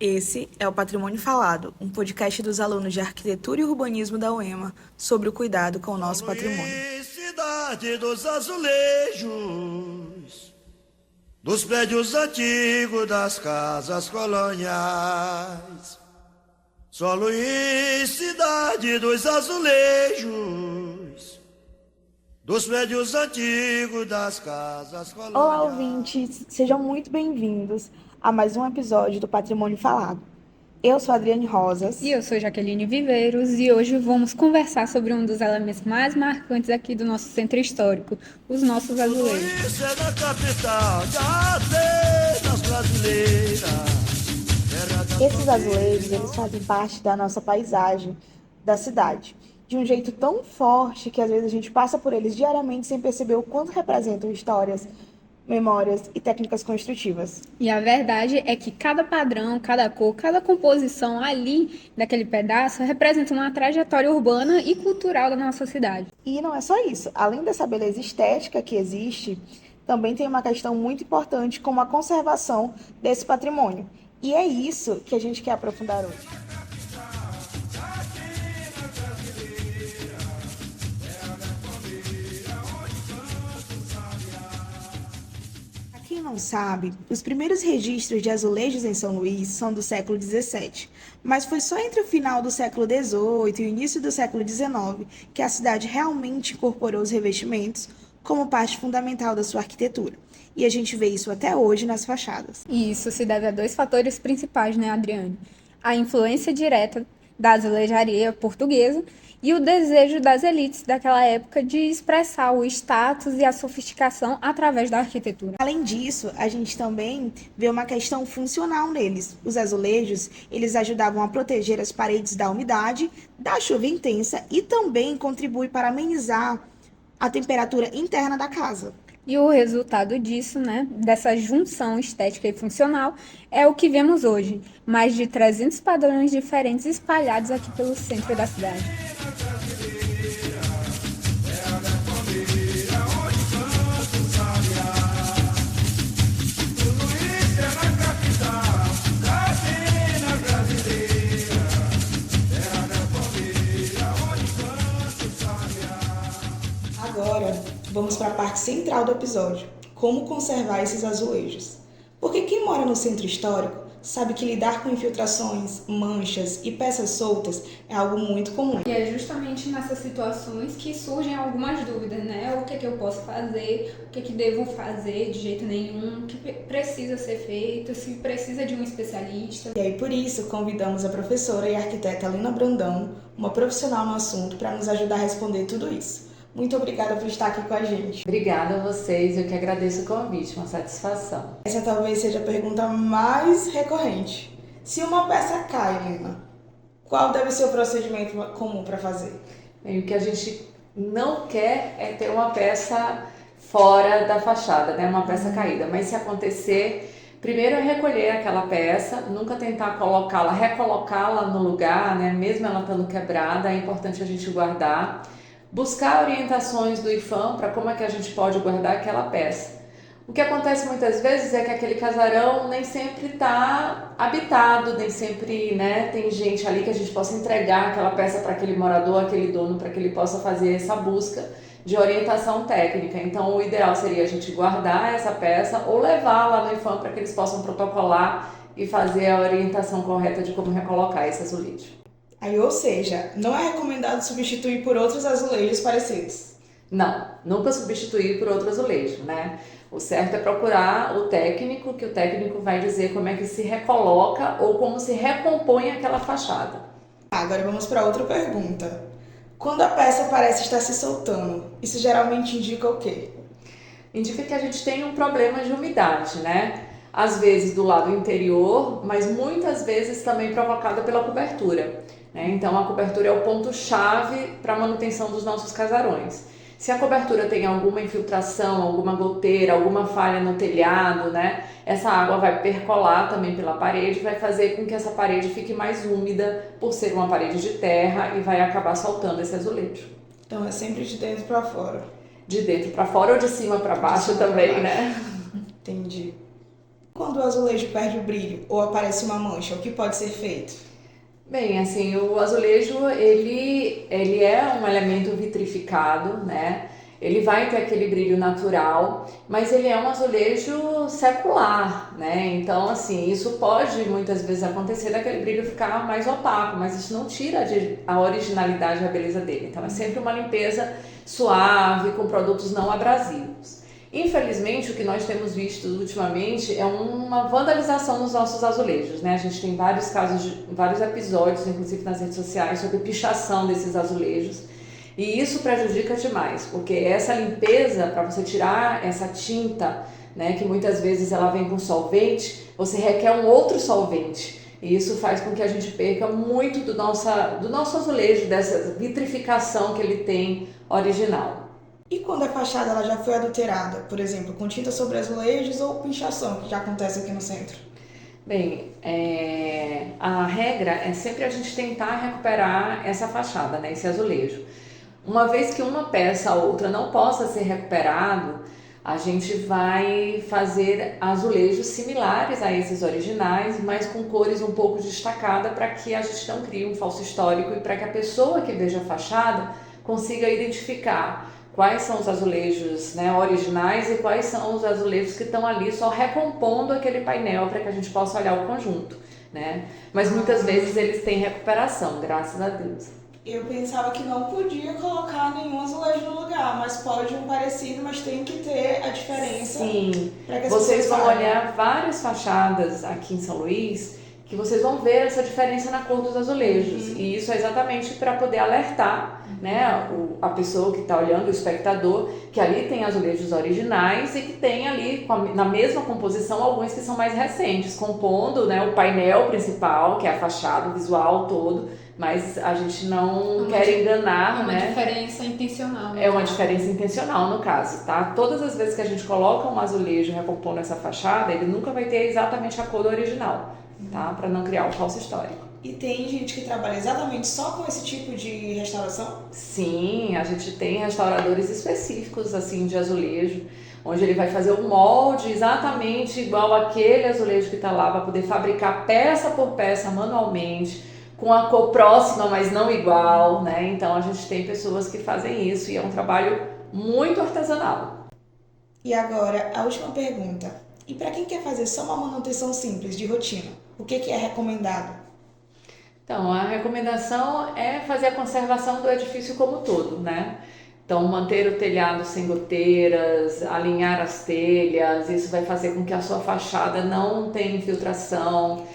Esse é o Patrimônio Falado, um podcast dos alunos de Arquitetura e Urbanismo da UEMA sobre o cuidado com o nosso patrimônio. Cidade dos azulejos, dos prédios antigos, das casas coloniais. Só Luís, cidade dos azulejos, dos prédios antigos, das casas coloniais. Olá, ouvintes! Sejam muito bem-vindos a mais um episódio do Patrimônio Falado. Eu sou a Adriane Rosas. E eu sou Jaqueline Viveiros e hoje vamos conversar sobre um dos elementos mais marcantes aqui do nosso centro histórico, os nossos azulejos. Isso é na capital de Atenas brasileira. Esses azulejos, eles fazem parte da nossa paisagem, da cidade, de um jeito tão forte que às vezes a gente passa por eles diariamente sem perceber o quanto representam histórias, memórias e técnicas construtivas. E a verdade é que cada padrão, cada cor, cada composição ali daquele pedaço representa uma trajetória urbana e cultural da nossa cidade. E não é só isso. Além dessa beleza estética que existe, também tem uma questão muito importante como a conservação desse patrimônio. E é isso que a gente quer aprofundar hoje. Para quem não sabe, os primeiros registros de azulejos em São Luís são do século XVII, mas foi só entre o final do século XVIII e o início do século XIX que a cidade realmente incorporou os revestimentos como parte fundamental da sua arquitetura. E a gente vê isso até hoje nas fachadas. E isso se deve a dois fatores principais, né, Adriane? A influência direta da azulejaria portuguesa e o desejo das elites daquela época de expressar o status e a sofisticação através da arquitetura. Além disso, a gente também vê uma questão funcional neles. Os azulejos, eles ajudavam a proteger as paredes da umidade, da chuva intensa e também contribuem para amenizar a temperatura interna da casa. E o resultado disso, né, dessa junção estética e funcional, é o que vemos hoje. Mais de 300 padrões diferentes espalhados aqui pelo centro da cidade. Agora, vamos para a parte central do episódio, como conservar esses azulejos. Porque quem mora no centro histórico sabe que lidar com infiltrações, manchas e peças soltas é algo muito comum. E é justamente nessas situações que surgem algumas dúvidas, né? O que é que eu posso fazer, o que é que devo fazer de jeito nenhum, o que precisa ser feito, se precisa de um especialista. E aí, por isso, convidamos a professora e arquiteta Lina Brandão, uma profissional no assunto, para nos ajudar a responder tudo isso. Muito obrigada por estar aqui com a gente. Obrigada a vocês, eu que agradeço o convite, uma satisfação. Essa talvez seja a pergunta mais recorrente. Se uma peça cai, Lina, qual deve ser o procedimento comum para fazer? E o que a gente não quer é ter uma peça fora da fachada, né? Uma peça caída, mas se acontecer, primeiro é recolher aquela peça, nunca tentar colocá-la, recolocá-la no lugar, né? Mesmo ela estando quebrada, é importante a gente guardar. Buscar orientações do IFAM para como é que a gente pode guardar aquela peça. O que acontece muitas vezes é que aquele casarão nem sempre está habitado, nem sempre, né, tem gente ali que a gente possa entregar aquela peça para aquele morador, aquele dono, para que ele possa fazer essa busca de orientação técnica. Então o ideal seria a gente guardar essa peça ou levar lá no IFAM para que eles possam protocolar e fazer a orientação correta de como recolocar esse azulejo. Aí, ou seja, não é recomendado substituir por outros azulejos parecidos. Não, nunca substituir por outro azulejo, né? O certo é procurar o técnico, que o técnico vai dizer como é que se recoloca ou como se recompõe aquela fachada. Agora vamos para outra pergunta. Quando a peça parece estar se soltando, isso geralmente indica o quê? Indica que a gente tem um problema de umidade, né? Às vezes do lado interior, mas muitas vezes também provocada pela cobertura. Então a cobertura é o ponto-chave para a manutenção dos nossos casarões. Se a cobertura tem alguma infiltração, alguma goteira, alguma falha no telhado, né, essa água vai percolar também pela parede, vai fazer com que essa parede fique mais úmida por ser uma parede de terra e vai acabar soltando esse azulejo. Então é sempre de dentro para fora. De dentro para fora ou de cima para baixo também, né? Entendi. Quando o azulejo perde o brilho ou aparece uma mancha, o que pode ser feito? Bem, assim, o azulejo, ele é um elemento vitrificado, né? Ele vai ter aquele brilho natural, mas ele é um azulejo secular, né? Então, assim, isso pode muitas vezes acontecer daquele brilho ficar mais opaco, mas isso não tira a originalidade e a beleza dele. Então, é sempre uma limpeza suave, com produtos não abrasivos. Infelizmente, o que nós temos visto ultimamente é uma vandalização nos nossos azulejos, né? A gente tem vários casos, vários episódios, inclusive nas redes sociais, sobre pichação desses azulejos. E isso prejudica demais, porque essa limpeza, para você tirar essa tinta, né, que muitas vezes ela vem com solvente, você requer um outro solvente. E isso faz com que a gente perca muito do nosso azulejo, dessa vitrificação que ele tem original. E quando a fachada ela já foi adulterada, por exemplo, com tinta sobre azulejos ou pichação, que já acontece aqui no centro? Bem, a regra é sempre a gente tentar recuperar essa fachada, né, esse azulejo. Uma vez que uma peça ou outra não possa ser recuperado, a gente vai fazer azulejos similares a esses originais, mas com cores um pouco destacadas para que a gente não crie um falso histórico e para que a pessoa que veja a fachada consiga identificar quais são os azulejos, né, originais e quais são os azulejos que estão ali só recompondo aquele painel para que a gente possa olhar o conjunto, né? Mas muitas vezes eles têm recuperação, graças a Deus. Eu pensava que não podia colocar nenhum azulejo no lugar, mas pode um parecido, mas tem que ter a diferença. Sim, para que as vocês pessoas vão saibam. olhar várias fachadas aqui em São Luís que vocês vão ver essa diferença na cor dos azulejos. E isso é exatamente para poder alertar, né, a pessoa que está olhando, o espectador, que ali tem azulejos originais e que tem ali, na mesma composição, alguns que são mais recentes, compondo, né, o painel principal, que é a fachada, o visual todo, mas a gente não quer enganar, É uma né? diferença intencional. É uma diferença intencional no caso, tá? Todas as vezes que a gente coloca um azulejo recompondo essa fachada, ele nunca vai ter exatamente a cor do original, tá? Para não criar um falso histórico. E tem gente que trabalha exatamente só com esse tipo de restauração? Sim, a gente tem restauradores específicos assim de azulejo, onde ele vai fazer um molde exatamente igual aquele azulejo que está lá, para poder fabricar peça por peça manualmente, com a cor próxima, mas não igual, né? Então a gente tem pessoas que fazem isso e é um trabalho muito artesanal. E agora, a última pergunta. E para quem quer fazer só uma manutenção simples, de rotina, o que é recomendado? Então, a recomendação é fazer a conservação do edifício como um todo, né? Então, manter o telhado sem goteiras, alinhar as telhas, isso vai fazer com que a sua fachada não tenha infiltração.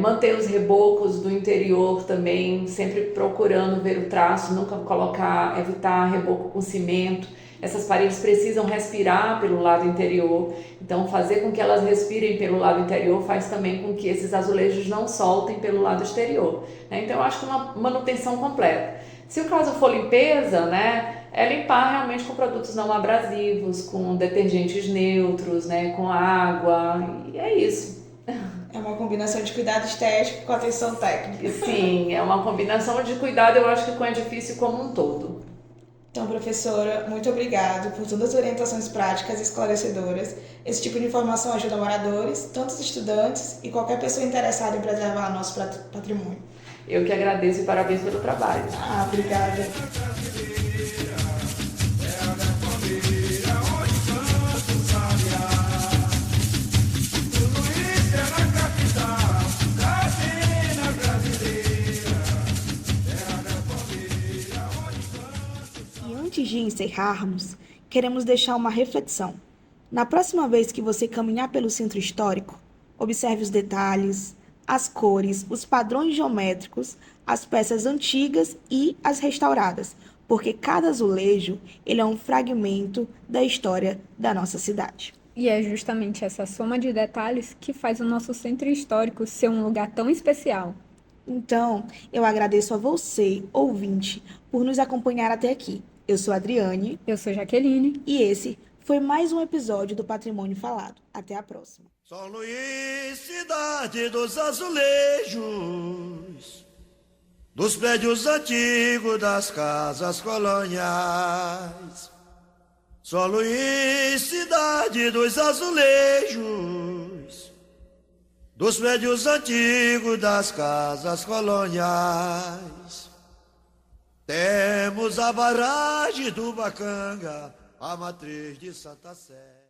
Manter os rebocos do interior também, sempre procurando ver o traço, nunca evitar reboco com cimento. Essas paredes precisam respirar pelo lado interior, então fazer com que elas respirem pelo lado interior faz também com que esses azulejos não soltem pelo lado exterior, né? Então eu acho que uma manutenção completa. Se o caso for limpeza, né, é limpar realmente com produtos não abrasivos, com detergentes neutros, né, com água, e é isso. É uma combinação de cuidado estético com atenção técnica. Sim, é uma combinação de cuidado, eu acho que com o edifício como um todo. Então, professora, muito obrigado por todas as orientações práticas e esclarecedoras. Esse tipo de informação ajuda moradores, tantos estudantes e qualquer pessoa interessada em preservar nosso patrimônio. Eu que agradeço e parabéns pelo trabalho. Obrigada. E antes de encerrarmos, queremos deixar uma reflexão. Na próxima vez que você caminhar pelo centro histórico, observe os detalhes, as cores, os padrões geométricos, as peças antigas e as restauradas, porque cada azulejo ele é um fragmento da história da nossa cidade. E é justamente essa soma de detalhes que faz o nosso centro histórico ser um lugar tão especial. Então, eu agradeço a você, ouvinte, por nos acompanhar até aqui. Eu sou a Adriane. Eu sou Jaqueline. E esse foi mais um episódio do Patrimônio Falado. Até a próxima. São Luís, cidade dos azulejos, dos prédios antigos, das casas coloniais. Solo e cidade dos azulejos, dos prédios antigos das casas coloniais. Temos a barragem do Bacanga, a matriz de Santa Sé.